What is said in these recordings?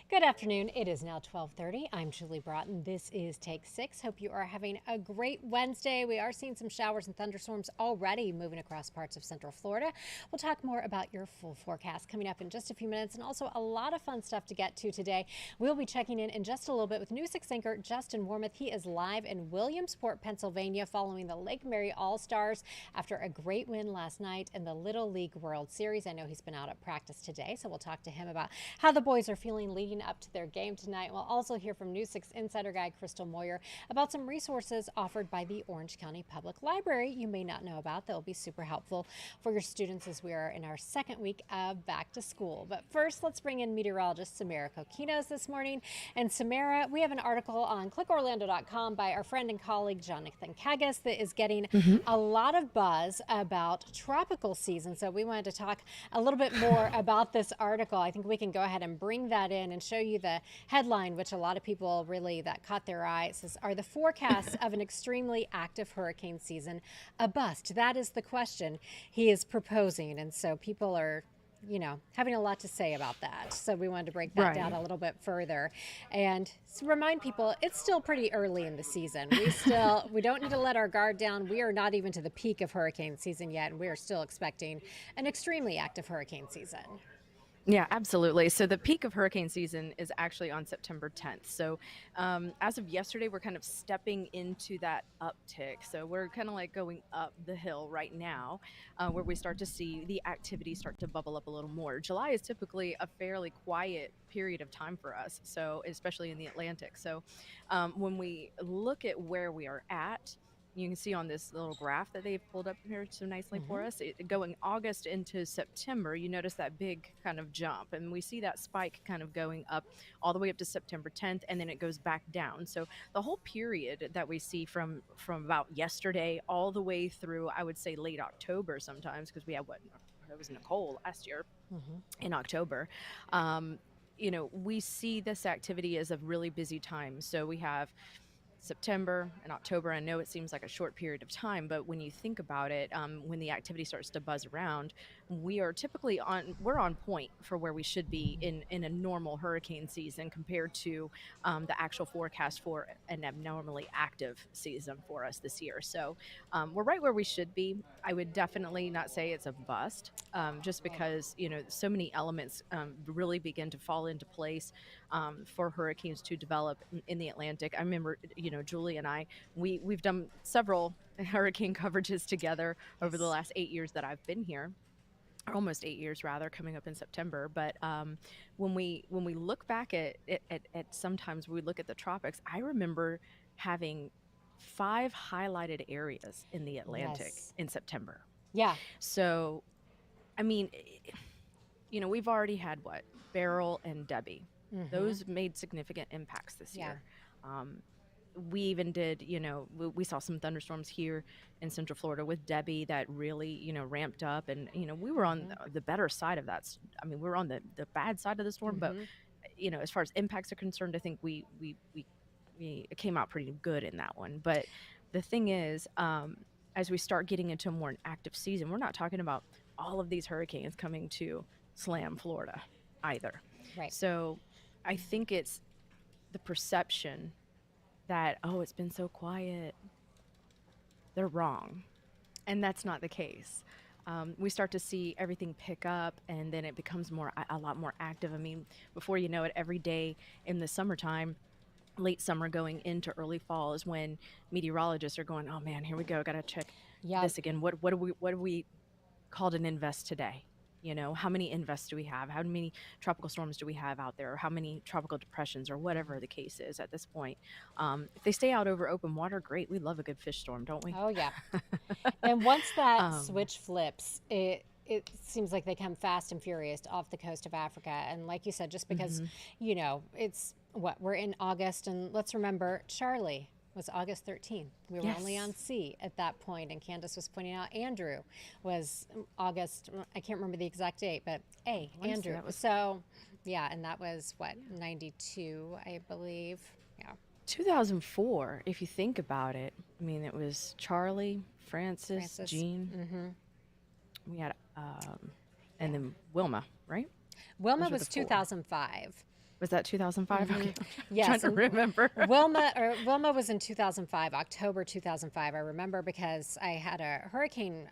Good afternoon. It is now 12:30. I'm Julie Broughton. This is Take 6. Hope you are having a great Wednesday. We are seeing some showers and thunderstorms already moving across parts of Central Florida. We'll talk more about your full forecast coming up in just a few minutes, and also a lot of fun stuff to get to today. We'll be checking in just a little bit with News 6 anchor Justin Warmoth. He is live in Williamsport, Pennsylvania, following the Lake Mary All-Stars after a great win last night in the Little League World Series. I know he's been out at practice today, so we'll talk to him about how the boys are feeling leading up to their game tonight. We'll also hear from News 6 insider guy Crystal Moyer about some resources offered by the Orange County Public Library you may not know about that will be super helpful for your students as we are in our second week of back to school. But first, let's bring in meteorologist Samara Cokinos this morning. And Samara, we have an article on clickorlando.com by our friend and colleague Jonathan Kagas that is getting a lot of buzz about tropical season. So we wanted to talk a little bit more about this article. I think we can go ahead and bring that in and show you the headline, which a lot of people really that caught their eye. It says, are the forecasts of an extremely active hurricane season a bust? That is the question he is proposing. And so people are having a lot to say about that. So we wanted to break that down a little bit further and remind people it's still pretty early in the season. We don't need to let our guard down. We are not even to the peak of hurricane season yet, and we are still expecting an extremely active hurricane season. Yeah, absolutely. So the peak of hurricane season is actually on September 10th. So as of yesterday, we're kind of stepping into that uptick. So we're kind of like going up the hill right now, where we start to see the activity start to bubble up a little more. July is typically a fairly quiet period of time for us, so especially in the Atlantic. So when we look at where we are at, you can see on this little graph that they've pulled up here so nicely for us, going August into September, you notice that big kind of jump. And we see that spike kind of going up all the way up to September 10th, and then it goes back down. So the whole period that we see from about yesterday all the way through, I would say late October sometimes, because we had it was Nicole last year in October. We see this activity as a really busy time. So we have September and October. I know it seems like a short period of time, but when you think about it, when the activity starts to buzz around, we're on point for where we should be in a normal hurricane season compared to the actual forecast for an abnormally active season for us this year. So we're right where we should be. I would definitely not say it's a bust, just because so many elements really begin to fall into place for hurricanes to develop in the Atlantic. I remember, Julie and I, we've done several hurricane coverages together over the last 8 years that I've been here, or almost 8 years rather, coming up in September. But when we look back at sometimes we look at the tropics, I remember having 5 highlighted areas in the Atlantic in September. Yeah. So, I mean, we've already had Beryl and Debbie. Those made significant impacts this year. We even did, we saw some thunderstorms here in Central Florida with Debbie that really, ramped up. And, we were on the better side of that. I mean, we were on the bad side of the storm. But, as far as impacts are concerned, I think we came out pretty good in that one. But the thing is, as we start getting into a more active season, we're not talking about all of these hurricanes coming to slam Florida either. Right. So I think it's the perception that, it's been so quiet. They're wrong. And that's not the case. We start to see everything pick up, and then it becomes a lot more active. I mean, before you know it, every day in the summertime, late summer going into early fall, is when meteorologists are going, oh man, here we go, gotta check this again. What do we called an invest today? How many invests do we have? How many tropical storms do we have out there? Or how many tropical depressions, or whatever the case is at this point? If they stay out over open water, great. We love a good fish storm, don't we? Oh, yeah. And once that switch flips, it seems like they come fast and furious off the coast of Africa. And like you said, just because, it's we're in August, and let's remember Charlie was August 13th. We were only on C at that point, and Candace was pointing out Andrew was August, I can't remember the exact date, but Andrew. So, yeah, and that was, 92, I believe. Yeah. 2004, if you think about it. I mean, it was Charlie, Francis. Jean. We had, and then Wilma, right? Wilma was 2005. Was that 2005? Hmm. Okay, I'm trying Yes, to and remember. Wilma was in 2005, October 2005. I remember because I had a hurricane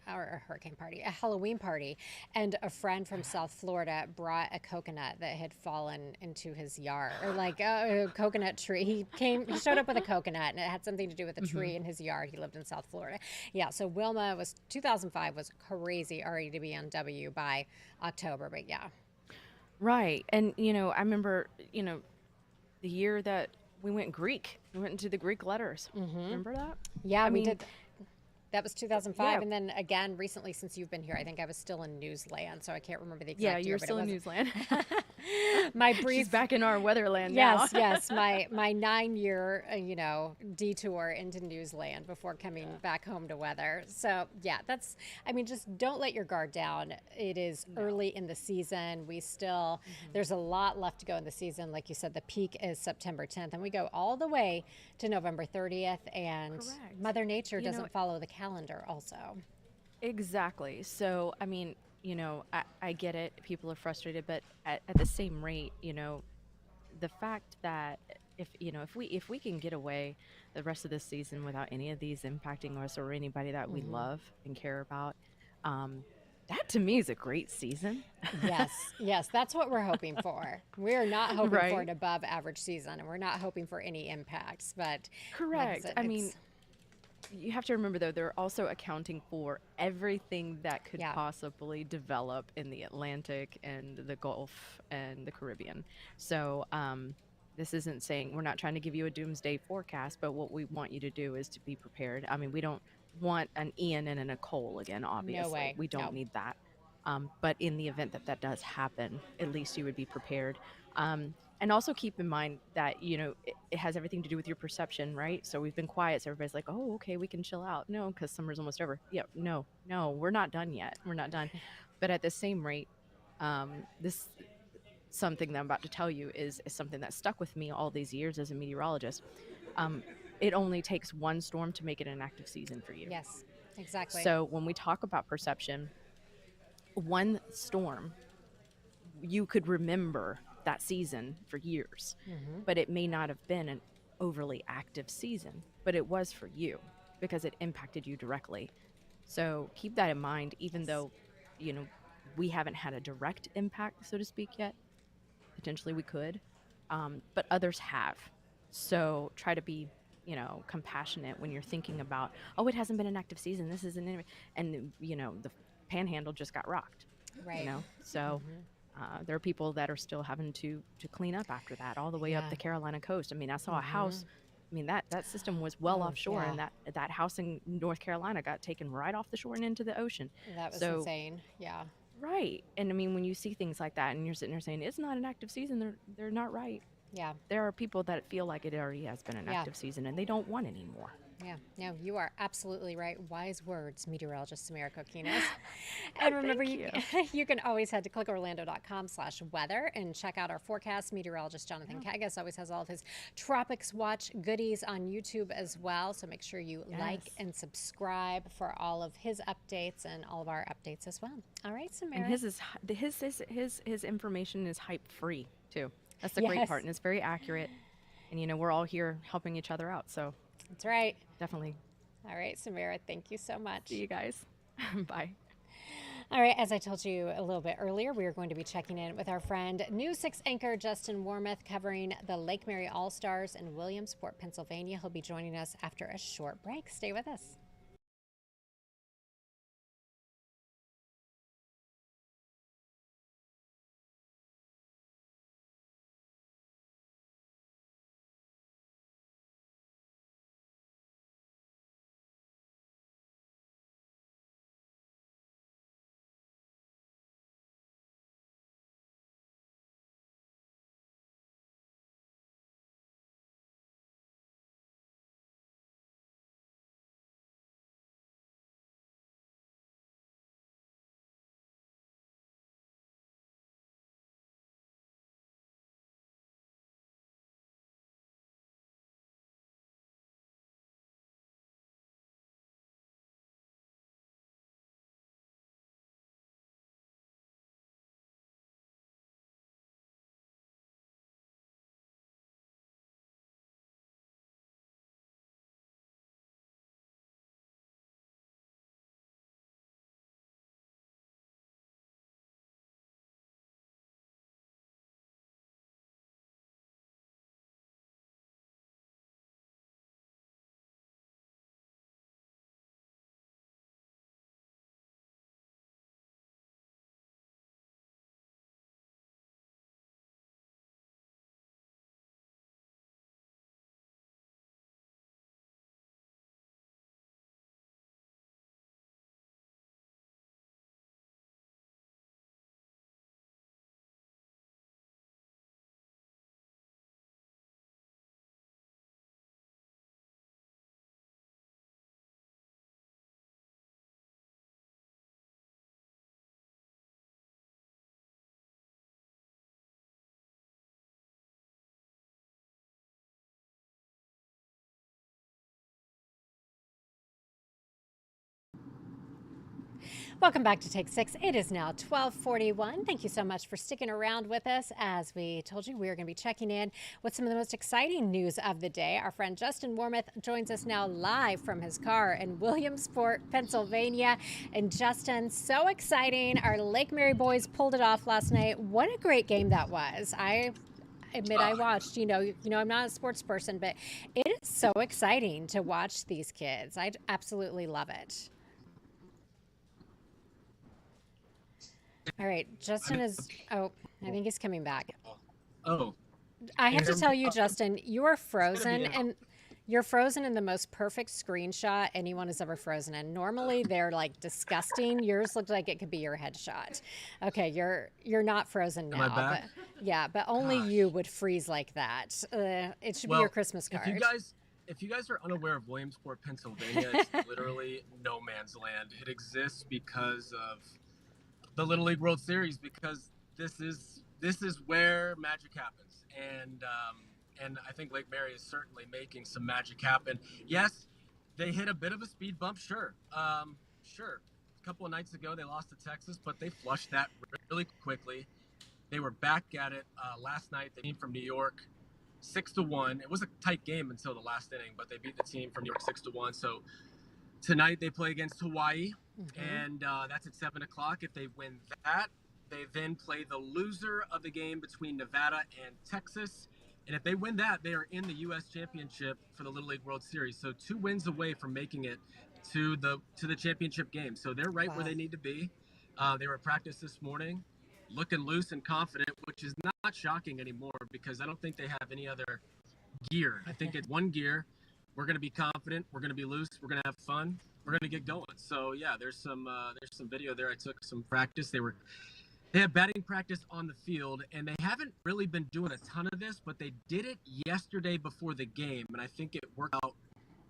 party, a Halloween party, and a friend from South Florida brought a coconut that had fallen into his yard, or like a coconut tree. He showed up with a coconut, and it had something to do with a Hmm. tree in his yard. He lived in South Florida. Yeah, so Wilma was 2005 was crazy already to be on W by October, but yeah. Right. And, I remember, the year that we went Greek, we went into the Greek letters. Hmm. Remember that? Yeah, I we mean, did. That was 2005. yeah, And then again, recently, since you've been here, I think I was still in Newsland. So I can't remember the yeah, exact year, you're but it still in was Newsland. my She's brief. back in our weatherland now. Yes, yes, my 9 year detour into Newsland before coming Yeah. back home to weather. So yeah, that's. I mean, just don't let your guard down. It is No. early in the season. Hmm. There's a lot left to go in the season. Like you said, the peak is September 10th, and we go all the way to November 30th. And Correct. Mother Nature You know, doesn't follow the calendar, also. exactly. So, I mean, I get it. People are frustrated, but at the same rate, the fact that if we can get away the rest of this season without any of these impacting us or anybody that we Hmm. love and care about, um, that to me is a great season. Yes, yes, that's what we're hoping for. We're not hoping for Right? an above average season, and we're not hoping for any impacts. But like I Correct. said, I mean, it's, you have to remember though, they're also accounting for everything that could yeah, possibly develop in the Atlantic and the Gulf and the Caribbean. So, this isn't saying we're not trying to give you a doomsday forecast, but what we want you to do is to be prepared. I mean, we don't want an Ian and a Nicole again, no obviously. way, We don't no. need that. But in the event that that does happen, at least you would be prepared. And also keep in mind that, it has everything to do with your perception, right? So we've been quiet. So everybody's like, oh, okay, we can chill out. No, because summer's almost over. Yeah, no, no, we're not done yet. We're not done. But at the same rate, this something that I'm about to tell you is something that stuck with me all these years as a meteorologist. Um, it only takes one storm to make it an active season for you. Yes, exactly. So when we talk about perception, one storm, you could remember that season for years, Hmm. but it may not have been an overly active season, but it was for you because it impacted you directly. So keep that in mind, even Yes. though, you know, we haven't had a direct impact, so to speak, yet. Potentially we could, but others have. So try to be, compassionate when you're thinking about, oh, it hasn't been an active season. This isn't, and the panhandle just got rocked. Right. So Hmm. there are people that are still having to clean up after that, all the way up Yeah. the Carolina coast. I mean, I saw a Hmm. house. I mean, that system was well Oh, offshore, yeah. and that house in North Carolina got taken right off the shore and into the ocean. That was So insane. Yeah. right. And I mean, when you see things like that and you're sitting there saying it's not an active season, they're not right. Yeah. There are people that feel like it already has been an Yeah. active season and they don't want any more. Yeah, no, you are absolutely right. Wise words, meteorologist Samara Cokinos. And remember, Thank you you. you can always head to clickorlando.com/weather and check out our forecast. Meteorologist Jonathan Yeah. Kagas always has all of his Tropics Watch goodies on YouTube as well. So make sure you like Yes. and subscribe for all of his updates and all of our updates as well. All right, And Samara. his information is hype free too. That's the great part, Yes, and it's very accurate. And we're all here helping each other out. So that's right. definitely All right, Samara, thank you so see much. you guys. Bye. All right, as I told you a little bit earlier, we are going to be checking in with our friend News 6 anchor Justin Warmoth covering the Lake Mary All Stars in Williamsport, Pennsylvania. He'll be joining us after a short break. Stay with us. Welcome back to Take Six. It is now 12:41. Thank you so much for sticking around with us. As we told you, we are going to be checking in with some of the most exciting news of the day. Our friend Justin Warmoth joins us now live from his car in Williamsport, Pennsylvania. And Justin, so exciting. Our Lake Mary boys pulled it off last night. What a great game that was. I admit I watched. I'm not a sports person, but it is so exciting to watch these kids. I absolutely love it. All right, Justin is. Oh, I think he's coming back. Oh, I can have you to hear tell me? you, Justin, you are It's gonna frozen, be and you're frozen in the most perfect screenshot anyone has ever frozen in. Normally, they're like disgusting. Yours looked like it could be your headshot. Okay, you're not frozen Am I now, but back? yeah, but only you Gosh. would freeze like that. It should be your Well, Christmas if you card. guys if you guys are unaware of Williamsport, Pennsylvania, it's literally no man's land. It exists because of the Little League World Series, because this is where magic happens, and I think Lake Mary is certainly making some magic happen. Yes, they hit a bit of a speed bump, sure, sure. A couple of nights ago, they lost to Texas, but they flushed that really quickly. They were back at it last night. They came from New York 6-1. It was a tight game until the last inning, but they beat the team from New York 6-1. So tonight they play against Hawaii, and that's at 7 o'clock. If they win that, they then play the loser of the game between Nevada and Texas. And if they win that, they are in the U.S. Championship for the Little League World Series. So 2 wins away from making it to the championship game. So they're right where Wow. they need to be. They were at practice this morning, looking loose and confident, which is not shocking anymore because I don't think they have any other gear. I think it's one gear. We're going to be confident. We're going to be loose. We're going to have fun. We're going to get going. So yeah, there's some video there. I took some practice. They had batting practice on the field, and they haven't really been doing a ton of this, but they did it yesterday before the game, and I think it worked out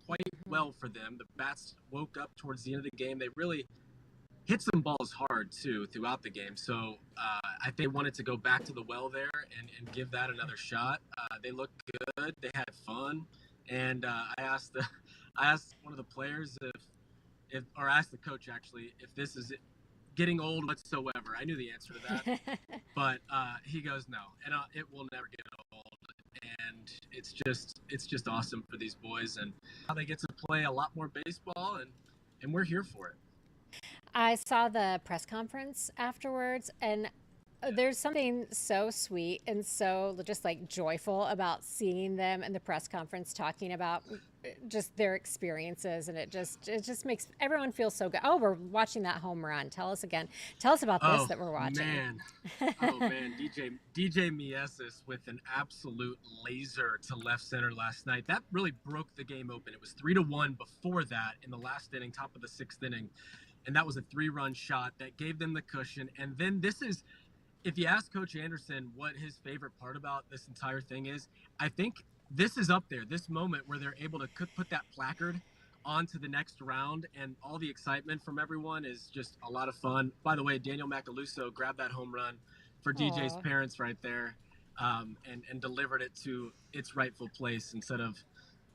quite well for them. The bats woke up towards the end of the game. They really hit some balls hard too throughout the game. So I think they wanted to go back to the well there and give that another shot. They looked good. They had fun, and I asked one of the players if or asked the coach actually if this is getting old whatsoever. I knew the answer to that, but he goes no, and it will never get old. And it's just awesome for these boys, and how they get to play a lot more baseball, and we're here for it. I saw the press conference afterwards, and Yeah. there's something so sweet and so just like joyful about seeing them in the press conference talking about just their experiences, and it just makes everyone feel so good. Oh, we're watching that home run. Tell us again. Tell us about this Oh that we're watching. man, oh man, DJ Miesis with an absolute laser to left center last night. That really broke the game open. It was 3-1 before that in the last inning, top of the sixth inning, and that was a 3-run shot that gave them the cushion. And then this is, if you ask Coach Anderson what his favorite part about this entire thing is, I think this is up there. This moment where they're able to put that placard onto the next round, and all the excitement from everyone is just a lot of fun. By the way, Daniel Macaluso grabbed that home run for DJ's Oh, parents right there, and delivered it to its rightful place instead of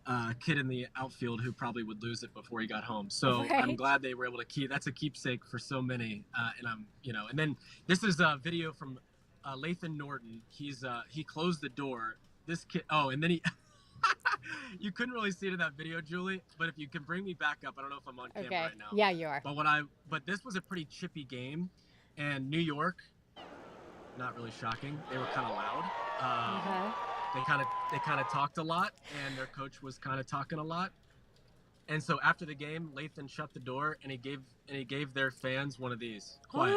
a kid in the outfield who probably would lose it before he got home. So I'm right. glad they were able to keep. That's a keepsake for so many. And and then this is a video from Lathan Norton. He closed the door. This kid. Oh, and then he. You couldn't really see it in that video, Julie. But if you can bring me back up, I don't know if I'm on camera Okay. right now. Yeah, you are. But this was a pretty chippy game, and New York, not really shocking. They were kind of loud. Uh Um, huh. they kind of talked a lot, and their coach was kind of talking a lot. And so after the game, Lathan shut the door, and he gave their fans one of these. Quiet.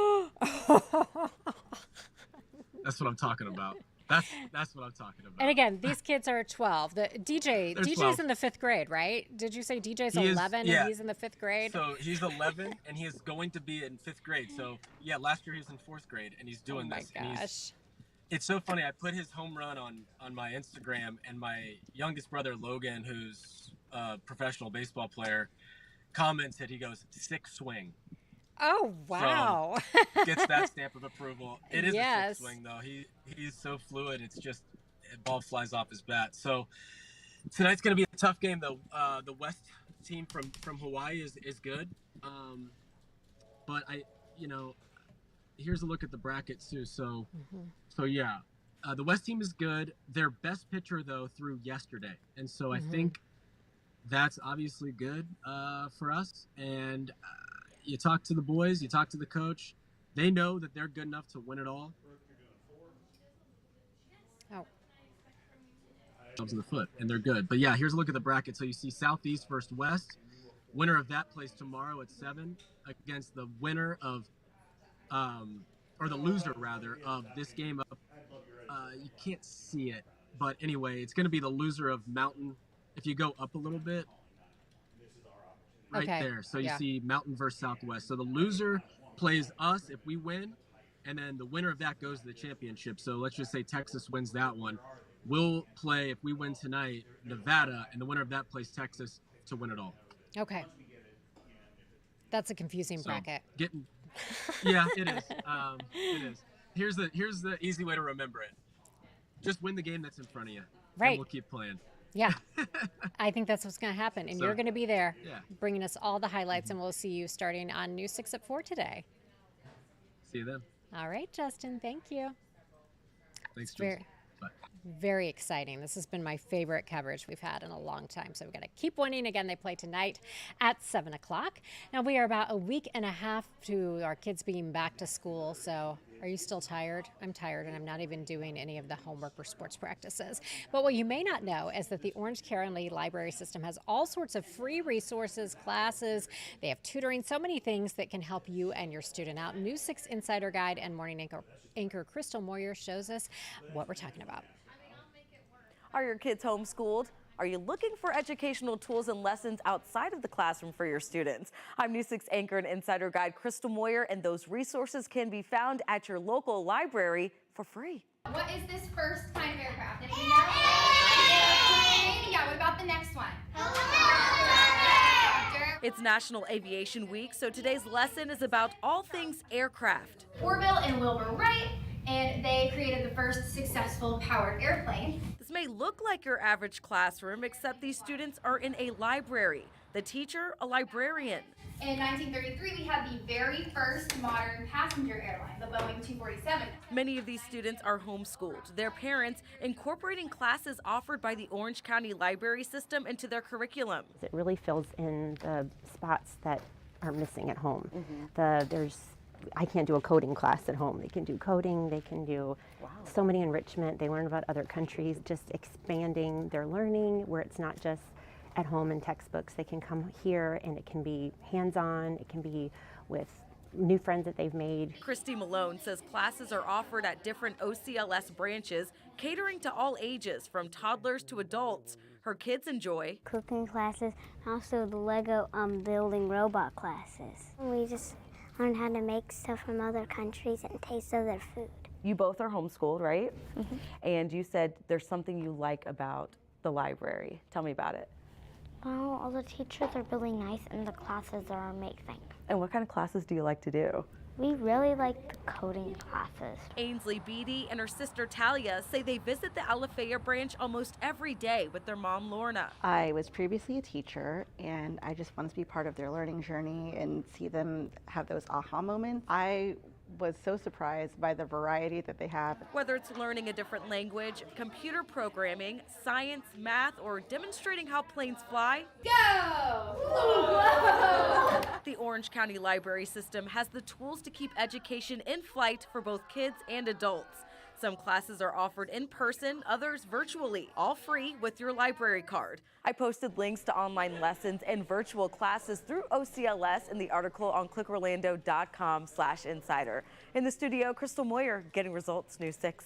That's what I'm talking about. That's what I'm talking And about. again, these kids are 12. The DJ There's DJ's 12. in the fifth grade, right? Did you say DJ's He is, 11 and yeah. he's in the fifth grade? So he's 11, and he is going to be in fifth grade. So yeah, last year he was in fourth grade, and he's Oh doing my this. And gosh. it's so funny. I put his home run on my Instagram, and my youngest brother Logan, who's a professional baseball player, commented. He goes, "Sick swing." Oh, So wow. gets that stamp of approval. It is a sick Yes. swing though. He's so fluid. It's just ball flies off his bat. So tonight's going to be a tough game though. The West team from Hawaii is good. But here's a look at the bracket too. So yeah, the West team is good. Their best pitcher though threw yesterday, and so I think that's obviously good for us. And you talk to the boys, you talk to the coach. They know that they're good enough to win it all. Oh. In the foot, and they're good. But yeah, here's a look at the bracket. So you see Southeast versus West. Winner of that plays tomorrow at 7 against the winner of, or the loser rather of this game up. You can't see it, but anyway, it's going to be the loser of Mountain. If you go up a little bit, right there. So you see Mountain versus Southwest. So the loser plays us if we win, and then the winner of that goes to the championship. So let's just say Texas wins that one. We'll play, if we win tonight, Nevada, and the winner of that plays Texas to win it all. Okay. That's a confusing bracket. Yeah, it is. It is. Here's the easy way to remember it. Just win the game that's in front of you. Right. And we'll keep playing. Yeah. I think that's what's going to happen. And you're going to be there bringing us all the highlights, and we'll see you starting on News 6 at 4 today. See you then. All right, Justin. Thank you. Thanks, Jules. Bye. Very exciting. This has been my favorite coverage we've had in a long time. So we've got to keep winning. Again, they play tonight at 7 o'clock. Now, we are about a week and a half to our kids being back to school. So are you still tired? I'm tired, and I'm not even doing any of the homework or sports practices. But what you may not know is that the Orange County Library System has all sorts of free resources, classes. They have tutoring, so many things that can help you and your student out. News 6 Insider Guide and morning anchor Crystal Moyer shows us what we're talking about. Are your kids homeschooled? Are you looking for educational tools and lessons outside of the classroom for your students? I'm News 6 anchor and insider guide Crystal Moyer, and those resources can be found at your local library for free. What is this first kind of aircraft? Anybody know? Yeah, what about the next one? It's National Aviation Week, so today's lesson is about all things aircraft. Orville and Wilbur Wright, and they created the first successful powered airplane. This may look like your average classroom, except these students are in a library. The teacher, a librarian. In 1933, we had the very first modern passenger airline, the Boeing 247. Many of these students are homeschooled, their parents incorporating classes offered by the Orange County Library System into their curriculum. It really fills in the spots that are missing at home. I can't do a coding class at home. They can do coding, they can do so many enrichment, they learn about other countries, just expanding their learning where it's not just at home in textbooks. They can come here and it can be hands-on, it can be with new friends that they've made. Christy Malone says classes are offered at different OCLS branches, catering to all ages, from toddlers to adults. Her kids enjoy cooking classes, and also the Lego building robot classes. We just learn how to make stuff from other countries and taste other food. You both are homeschooled, right? Mm-hmm. And you said there's something you like about the library. Tell me about it. Well, all the teachers are really nice and the classes are amazing. And what kind of classes do you like to do? We really like the coding classes. Ainsley Beatty and her sister Talia say they visit the Alafaya branch almost every day with their mom Lorna. I was previously a teacher, and I just wanted to be part of their learning journey and see them have those aha moments. I was so surprised by the variety that they have. Whether it's learning a different language, computer programming, science, math, or demonstrating how planes fly, Go! the Orange County Library System has the tools to keep education in flight for both kids and adults. Some classes are offered in person, others virtually, all free with your library card. I posted links to online lessons and virtual classes through OCLS in the article on clickorlando.com/insider. In the studio, Crystal Moyer, Getting Results, News 6.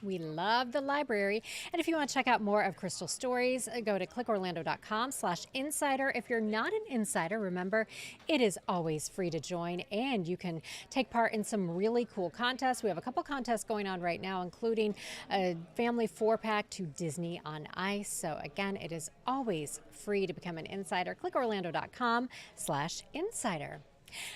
We love the library. And if you want to check out more of Crystal's stories, go to clickorlando.com/insider. If you're not an insider, remember, it is always free to join, and you can take part in some really cool contests. We have a couple contests going on right now, including a family 4-pack to Disney on Ice. So again, it is always free to become an insider. Clickorlando.com/insider.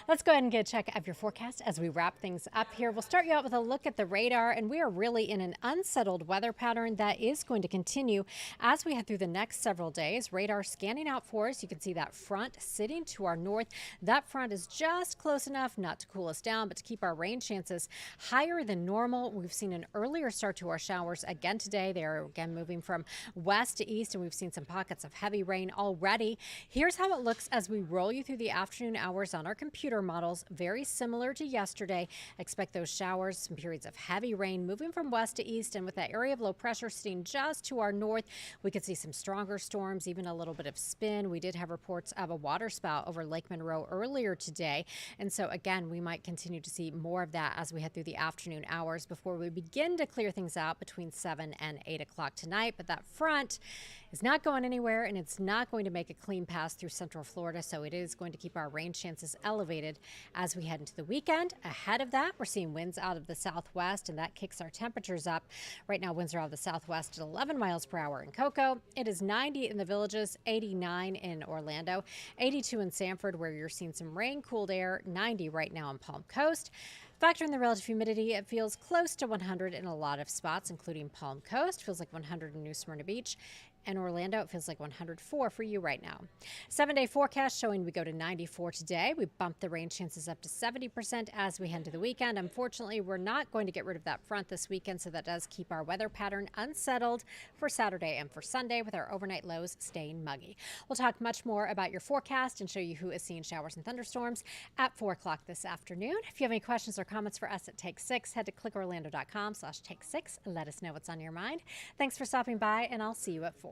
Let's go ahead and get a check of your forecast as we wrap things up here. We'll start you out with a look at the radar, and we are really in an unsettled weather pattern that is going to continue as we head through the next several days. Radar scanning out for us. You can see that front sitting to our north. That front is just close enough not to cool us down, but to keep our rain chances higher than normal. We've seen an earlier start to our showers again today. They are again moving from west to east, and we've seen some pockets of heavy rain already. Here's how it looks as we roll you through the afternoon hours on our computer models. Very similar to yesterday. Expect those showers, some periods of heavy rain moving from west to east, and with that area of low pressure sitting just to our north, we could see some stronger storms, even a little bit of spin. We did have reports of a water spout over Lake Monroe earlier today, and so again, we might continue to see more of that as we head through the afternoon hours before we begin to clear things out between 7 and 8 o'clock tonight. But that front is not going anywhere, and it's not going to make a clean pass through central Florida, so it is going to keep our rain chances elevated as we head into the weekend. Ahead of that, we're seeing winds out of the southwest, and that kicks our temperatures up. Right now, winds are out of the southwest at 11 miles per hour in Cocoa. It is 90 in the Villages, 89 in Orlando, 82 in Sanford, where you're seeing some rain, cooled air, 90 right now on Palm Coast. Factor in the relative humidity, it feels close to 100 in a lot of spots, including Palm Coast. Feels like 100 in New Smyrna Beach. And Orlando, it feels like 104 for you right now. 7-day forecast showing we go to 94 today. We bump the rain chances up to 70% as we head into the weekend. Unfortunately, we're not going to get rid of that front this weekend, so that does keep our weather pattern unsettled for Saturday and for Sunday, with our overnight lows staying muggy. We'll talk much more about your forecast and show you who is seeing showers and thunderstorms at 4 o'clock this afternoon. If you have any questions or comments for us at Take 6, head to clickorlando.com/take6. Let us know what's on your mind. Thanks for stopping by, and I'll see you at 4.